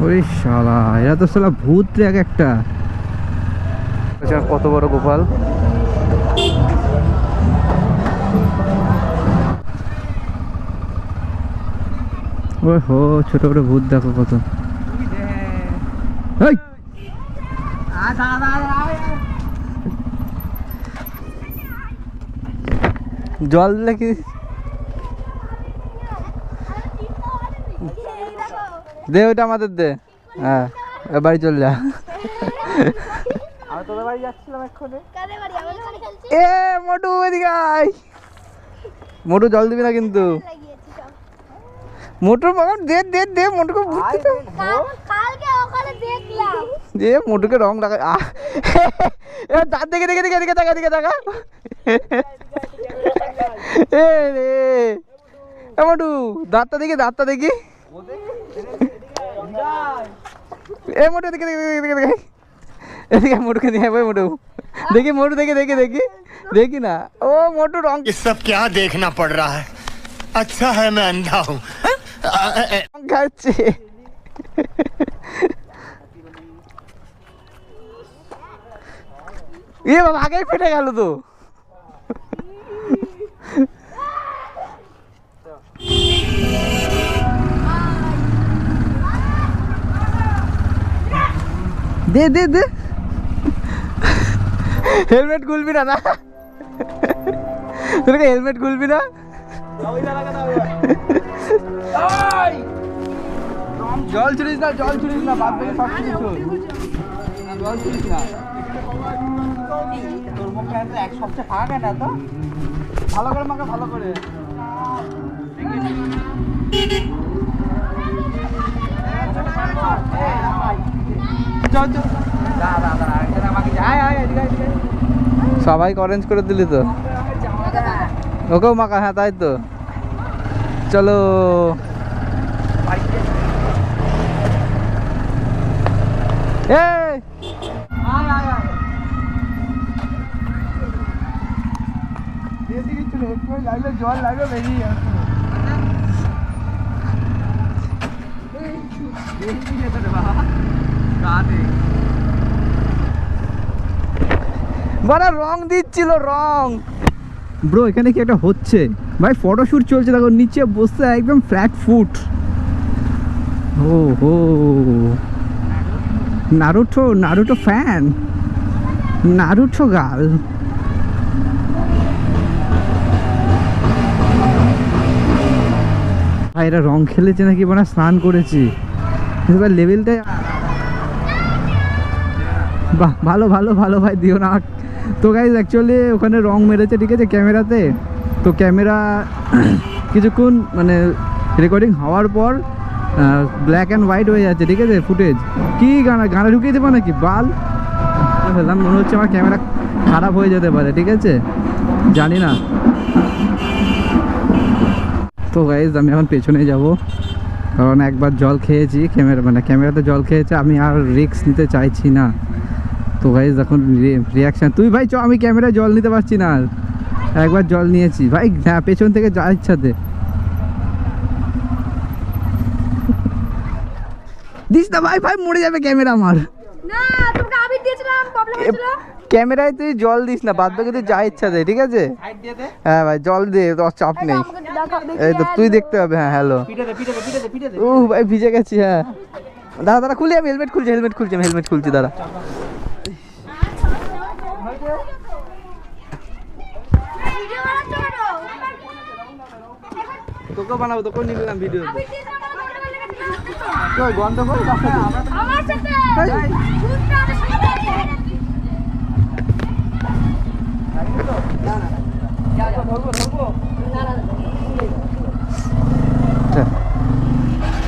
ওরে শালা, এরা তো শালা ভূত রে এক একটা। কত বড় গোপাল! ও হো, ছোট বড় ভূত দেখো কত। জল দিলে কি দে, ওইটা আমাদের দে। হ্যাঁ, বাড়ি চল যা। এ মোটু, এদিকে আয়। মোটু জল দিবি না কিন্তু। মোটুর বাগান দে দে দে, মোটুকে দে, মোটুকে রং লাগা। দাঁত দেখে দেখে দেখে দেখে টাকা দিকে টাকা। এ রে মোটু, দাঁতটা দেখি, দাঁতটা দেখি। এ মোটু দেখে দেখে দেখে দেখে এদিকে মোটুকে নিয়ে ভাই, মোটু দেখি, মোটু দেখে দেখে দেখি দেখি না। ও মোটু রং सब क्या देखना पड़ रहा है। अच्छा है मैं अंधा हूँ। খাচ্ছে। এ বাবা, আগেই ফেটে গেল তো। দে দে দে, হেলমেট খুলবি না? না তোকে হেলমেট খুলবি না? জল ছুড়িস না, জল ছুড়িস না, বাদ বাকি সব কিছু জল ছুড়িস না। তোর মুখে এক সবচেয়ে ফাঁকা না তো, ভালো করে মাকে, ভালো করে। সবাইকে অরেঞ্জ করে দিলি তো, ওকেও মাখা। হ্যাঁ তাই তো, চলো। জল লাগবে, বেরিয়ে বড় রং দিচ্ছিল, রং। ব্রো, এখানে কি একটা হচ্ছে ভাই? ফটোশুট চলছে, দেখো নিচে বসে একদম ফ্ল্যাট ফুট। ও হো, নারুটো, নারুটো ফ্যান, নারুটো গাল। ভাই এরা রং খেলেছে নাকি? মানে স্নান করেছি, এবার লেভেলটা। বাহ, ভালো ভালো ভালো ভাই, দিও না। তো গাইজ অ্যাকচুয়ালি ওখানে রং মেরেছে, ঠিক আছে, ক্যামেরাতে। তো ক্যামেরা কিছুক্ষণ মানে রেকর্ডিং হওয়ার পর ব্ল্যাক অ্যান্ড হোয়াইট হয়ে যাচ্ছে, ঠিক আছে, ফুটেজ। কি গানা ঢুকিয়ে দেবো নাকি বাল? বললাম মনে হচ্ছে আমার ক্যামেরা খারাপ হয়ে যেতে পারে, ঠিক আছে, জানি না। তো গাইজ আমি এখন পেছনে যাব, কারণ একবার জল খেয়েছি, ক্যামেরাতে জল খেয়েছে, আমি আর রিস্ক নিতে চাইছি না। তো গাইজ এখন রিয়াকশান, তুই ভাই চ, আমি ক্যামেরায় জল নিতে পারছি না, একবার জল নিয়েছি ভাই। হ্যাঁ, পেছন থেকে যা ইচ্ছাতে দিস না ভাই, ভাই মরে যাবে ক্যামেরা আমার। না, তোকে আমি দিয়েছিলাম, প্রবলেম হয়েছিল। ক্যামেরায় তুই জল দিস না, বাদ বাকি তুই যা ইচ্ছা দে, ঠিক আছে? হ্যাঁ ভাই, জল দে, তোর চাপ নেই। এই তো তুই দেখতে হবে। হ্যাঁ হ্যালো, ও ভাই ভিজে গেছি। হ্যাঁ দাদা, দাদা খুলি, আমি হেলমেট খুলছি, হেলমেট খুলছি, আমি হেলমেট খুলছি, দাদা। তোকে বানাবো, তোকে নিয়ে নিলাম ভিডিও। গন্ধ করে আমার সাথে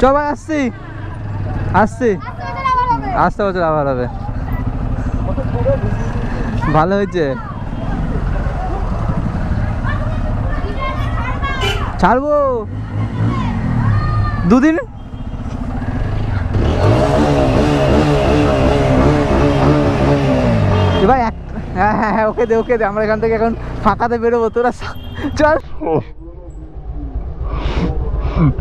চ ভাই, আসছি আসছি, আসতে বছর আবার হবে। ভালো হয়েছে, ছাড়বো দুদিন। ভাই হ্যাঁ হ্যাঁ হ্যাঁ, ওকে দে, ওকে দে, আমরা এখান থেকে এখন ফাঁকাতে বেরোবো, তোরা চল।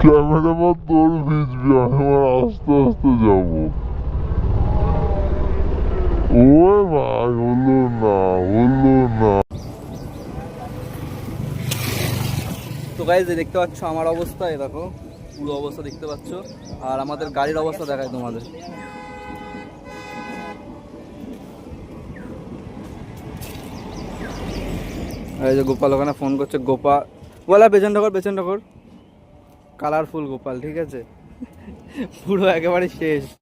ক্যামেরা বা তোর ভিজবি, আমি আবার আস্তে আস্তে যাবো। ও ভাই হলো না, হলো না। তো গাইজ দেখতে পাচ্ছ আমার অবস্থা, এ দেখো পুরো অবস্থা দেখতে পাচ্ছ, আর আমাদের গাড়ির অবস্থা দেখায় তোমাদের। এই যে গোপাল ওখানে ফোন করছে, গোপাল বলা পেছন ঠাকুর কালারফুল গোপাল, ঠিক আছে পুরো একেবারে শেষ।